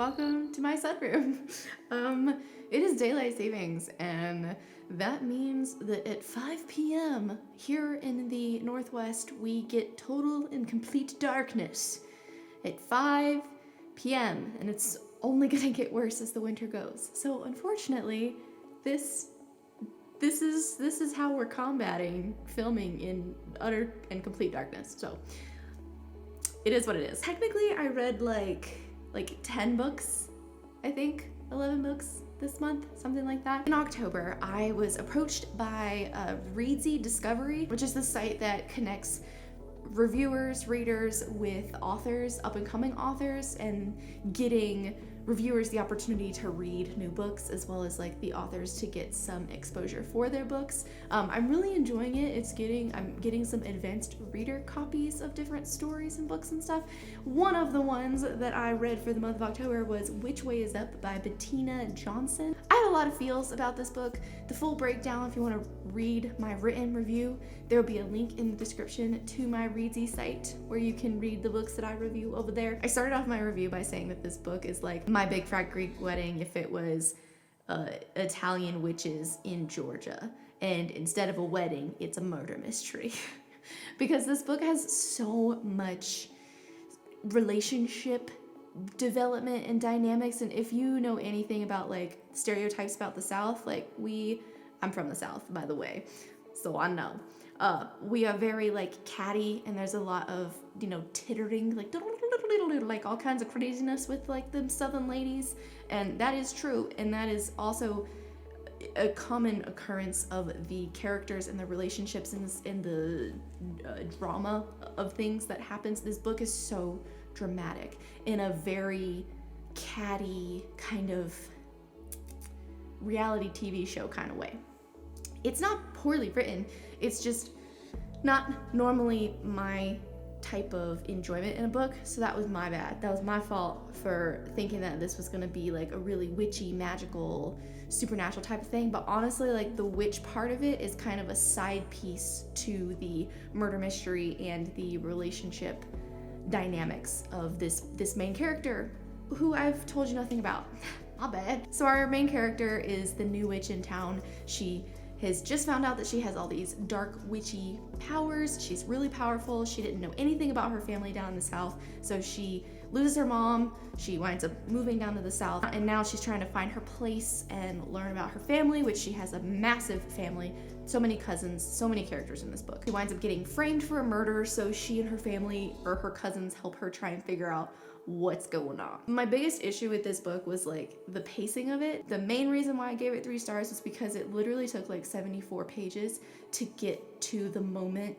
welcome to my sunroom. It is daylight savings, and that means that at 5 p.m. here in the Northwest, we get total and complete darkness at 5 p.m. and it's only gonna get worse as the winter goes. So unfortunately, this is how we're combating filming in utter and complete darkness. So it is what it is. Technically, I read like 10 books, I think, 11 books this month, something like that. In October, I was approached by Reedsy Discovery, which is the site that connects reviewers, readers with authors, up-and-coming authors, and getting reviewers the opportunity to read new books, as well as like the authors to get some exposure for their books. I'm really enjoying it. I'm getting some advanced reader copies of different stories and books and stuff. One of the ones that I read for the month of October was Which Way Is Up by Bettina Johnson. I have a lot of feels about this book. The full breakdown, if you want to read my written review, there will be a link in the description to my Reedsy site where you can read the books that I review over there. I started off my review by saying that this book is like My Big Fat Greek Wedding if it was Italian witches in Georgia, and instead of a wedding, it's a murder mystery. Because this book has so much relationship development and dynamics, and if you know anything about like stereotypes about the South, like I'm from the South, by the way, so I know. We are very like catty, and there's a lot of, tittering, like all kinds of craziness with like the Southern ladies, and that is true, and that is also a common occurrence of the characters and the relationships in the drama of things that happens. This book is so dramatic in a very catty kind of reality TV show kind of way. It's not poorly written, it's just not normally my type of enjoyment in a book, so that was my bad. That was my fault for thinking that this was gonna be like a really witchy, magical, supernatural type of thing, but honestly, like the witch part of it is kind of a side piece to the murder mystery and the relationship dynamics of this main character, who I've told you nothing about. My bad. So our main character is the new witch in town. She has just found out that she has all these dark witchy powers. She's really powerful. She didn't know anything about her family down in the South, so she loses her mom. She winds up moving down to the South, and now she's trying to find her place and learn about her family, which she has a massive family. So many cousins, so many characters in this book. She winds up getting framed for a murder, so she and her family, or her cousins, help her try and figure out what's going on. My biggest issue with this book was like the pacing of it. The main reason why I gave it 3 stars was because it literally took like 74 pages to get to the moment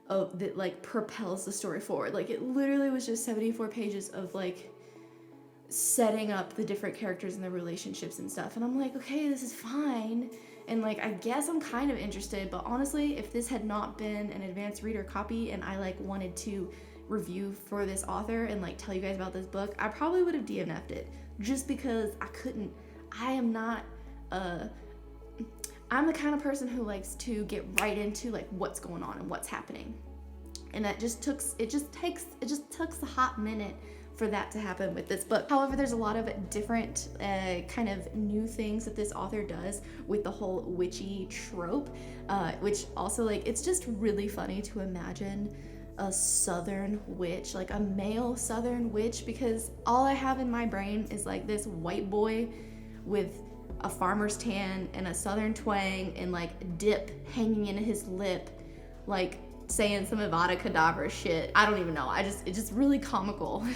that like propels the story forward. Like it literally was just 74 pages of like setting up the different characters and their relationships and stuff. And I'm like, okay, this is fine. And like, I guess I'm kind of interested, but honestly, if this had not been an advanced reader copy and I like wanted to review for this author and like tell you guys about this book, I probably would have DNF'd it, just because I'm the kind of person who likes to get right into like what's going on and what's happening, and that just takes a hot minute for that to happen with this book. However, there's a lot of different kind of new things that this author does with the whole witchy trope, which also like, it's just really funny to imagine a southern witch, like a male southern witch, because all I have in my brain is like this white boy with a farmer's tan and a southern twang and like dip hanging in his lip, like saying some Avada Kedavra shit. I don't even know. It's just really comical.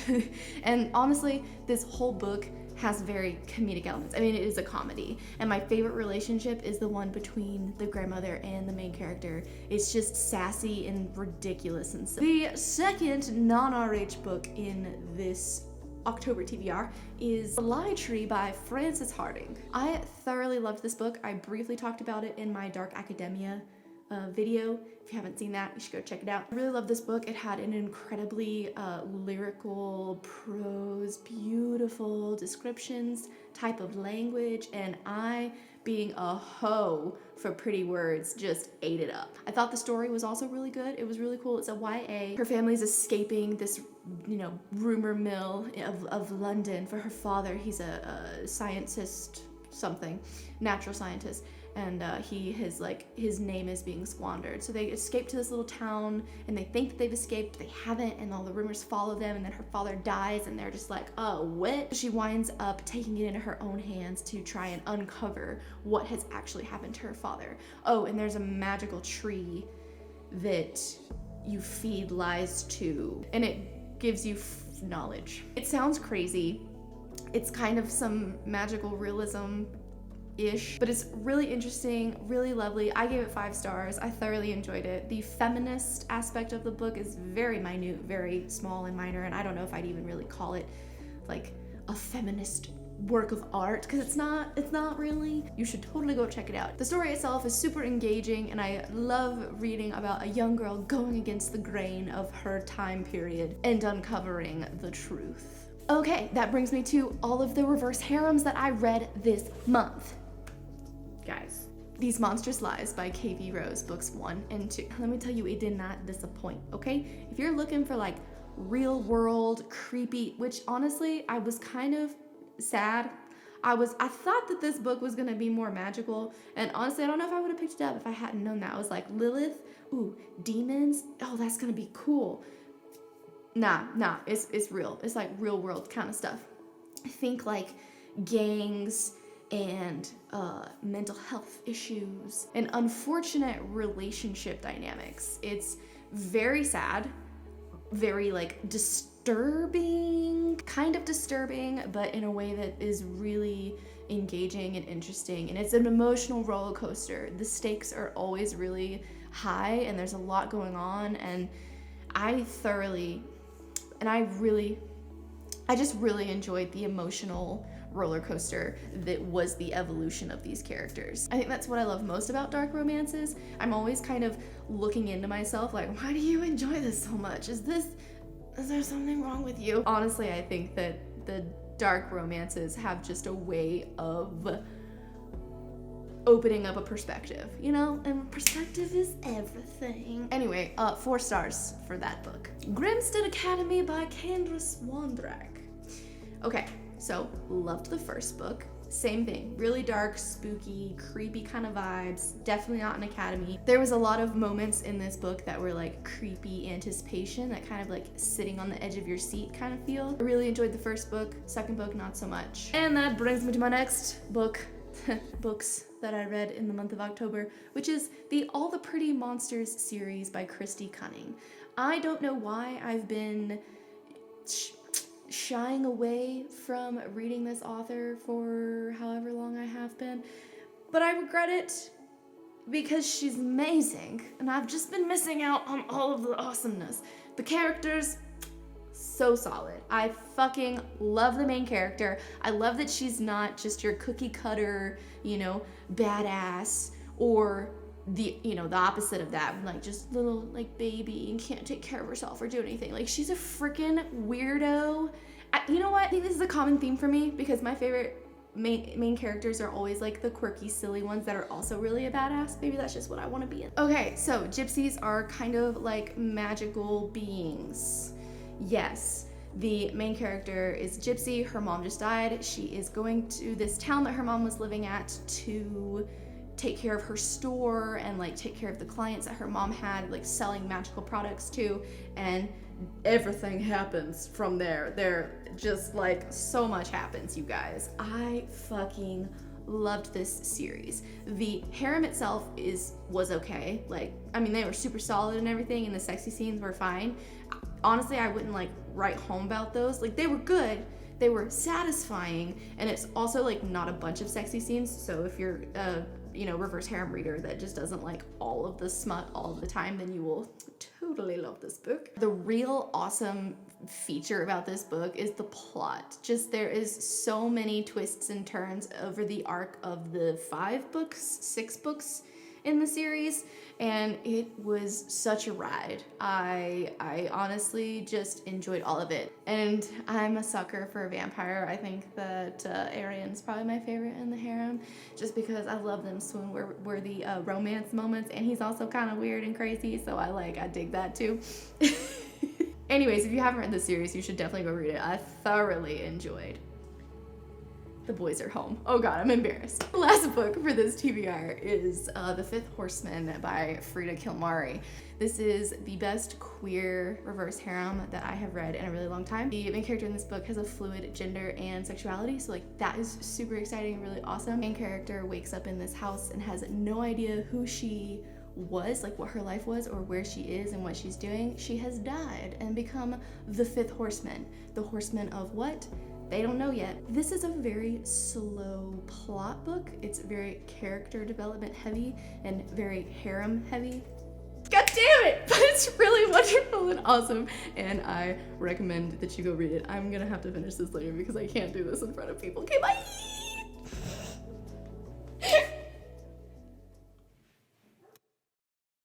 And honestly, this whole book has very comedic elements. I mean, it is a comedy, and my favorite relationship is the one between the grandmother and the main character. It's just sassy and ridiculous and silly. The second non-RH book in this October TBR is The Lie Tree by Frances Hardinge. I thoroughly loved this book. I briefly talked about it in my Dark Academia video. If you haven't seen that, you should go check it out. I really love this book. It had an incredibly lyrical prose, beautiful descriptions type of language, and I, being a hoe for pretty words, just ate it up. I thought the story was also really good. It was really cool. It's a YA. Her family's escaping this rumor mill of London for her father. He's a scientist, something, natural scientist, and his name is being squandered. So they escape to this little town, and they think that they've escaped, they haven't, and all the rumors follow them, and then her father dies, and they're just like, oh, what? She winds up taking it into her own hands to try and uncover what has actually happened to her father. Oh, and there's a magical tree that you feed lies to, and it gives you knowledge. It sounds crazy. It's kind of some magical realism-ish, but it's really interesting, really lovely. I gave it 5 stars. I thoroughly enjoyed it. The feminist aspect of the book is very minute, very small and minor, and I don't know if I'd even really call it like a feminist work of art, because it's not really. You should totally go check it out. The story itself is super engaging, and I love reading about a young girl going against the grain of her time period and uncovering the truth. Okay, that brings me to all of the reverse harems that I read this month. Guys, These Monstrous Lies by K.V. Rose, books 1 and 2. Let me tell you, it did not disappoint, okay? If you're looking for like real world, creepy, which honestly, I was kind of sad. I thought that this book was gonna be more magical, and honestly, I don't know if I would have picked it up if I hadn't known that. I was like, Lilith, ooh, demons, oh, that's gonna be cool. Nah, it's real. It's like real world kind of stuff. I think like gangs and mental health issues and unfortunate relationship dynamics. It's very sad, very like disturbing, kind of disturbing, but in a way that is really engaging and interesting. And it's an emotional roller coaster. The stakes are always really high, and there's a lot going on, and I just really enjoyed the emotional roller coaster that was the evolution of these characters. I think that's what I love most about dark romances. I'm always kind of looking into myself like, why do you enjoy this so much? Is there something wrong with you? Honestly, I think that the dark romances have just a way of opening up a perspective, and perspective is everything. Anyway, 4 stars for that book. Grimmstead Academy by Candace Wondrak. Okay, so loved the first book. Same thing, really dark, spooky, creepy kind of vibes. Definitely not an academy. There was a lot of moments in this book that were like creepy anticipation, that kind of like sitting on the edge of your seat kind of feel. I really enjoyed the first book. Second book, not so much. And that brings me to my next book. Books that I read in the month of October, which is the All the Pretty Monsters series by Kristy Cunning. I don't know why I've been shying away from reading this author for however long I have been, but I regret it because she's amazing, and I've just been missing out on all of the awesomeness. The characters, so solid. I fucking love the main character. I love that she's not just your cookie cutter, badass, or the opposite of that, like just little like baby and can't take care of herself or do anything. Like, she's a freaking weirdo. You know what? I think this is a common theme for me, because my favorite main characters are always like the quirky, silly ones that are also really a badass. Maybe that's just what I want to be in. Okay, so gypsies are kind of like magical beings. Yes, the main character is Gypsy. Her mom just died. She is going to this town that her mom was living at to take care of her store and like take care of the clients that her mom had like selling magical products to, and everything happens from there. They're just like, so much happens, you guys. I fucking loved this series. The harem itself was okay. Like, I mean, they were super solid and everything, and the sexy scenes were fine. Honestly, I wouldn't like write home about those. Like, they were good, they were satisfying, and it's also like not a bunch of sexy scenes. So if you're reverse harem reader that just doesn't like all of the smut all of the time, then you will totally love this book. The real awesome feature about this book is the plot. Just, there is so many twists and turns over the arc of the 6 books in the series, and it was such a ride. I honestly just enjoyed all of it, and I'm a sucker for a vampire. I think that Arian's probably my favorite in the harem, just because I love them swoon-worthy romance moments, and he's also kind of weird and crazy, so I dig that too. Anyways, if you haven't read the series, you should definitely go read it. I thoroughly enjoyed. The boys are home. Oh god, I'm embarrassed. The last book for this TBR is The Fifth Horseman by Freida Kilmari. This is the best queer reverse harem that I have read in a really long time. The main character in this book has a fluid gender and sexuality, so like that is super exciting, really awesome. Main character wakes up in this house and has no idea who she was, like what her life was or where she is and what she's doing. She has died and become the fifth horseman. The horseman of what? They don't know yet. This is a very slow plot book. It's very character development heavy and very harem heavy. God damn it! But it's really wonderful and awesome, and I recommend that you go read it. I'm gonna have to finish this later because I can't do this in front of people. Okay, bye!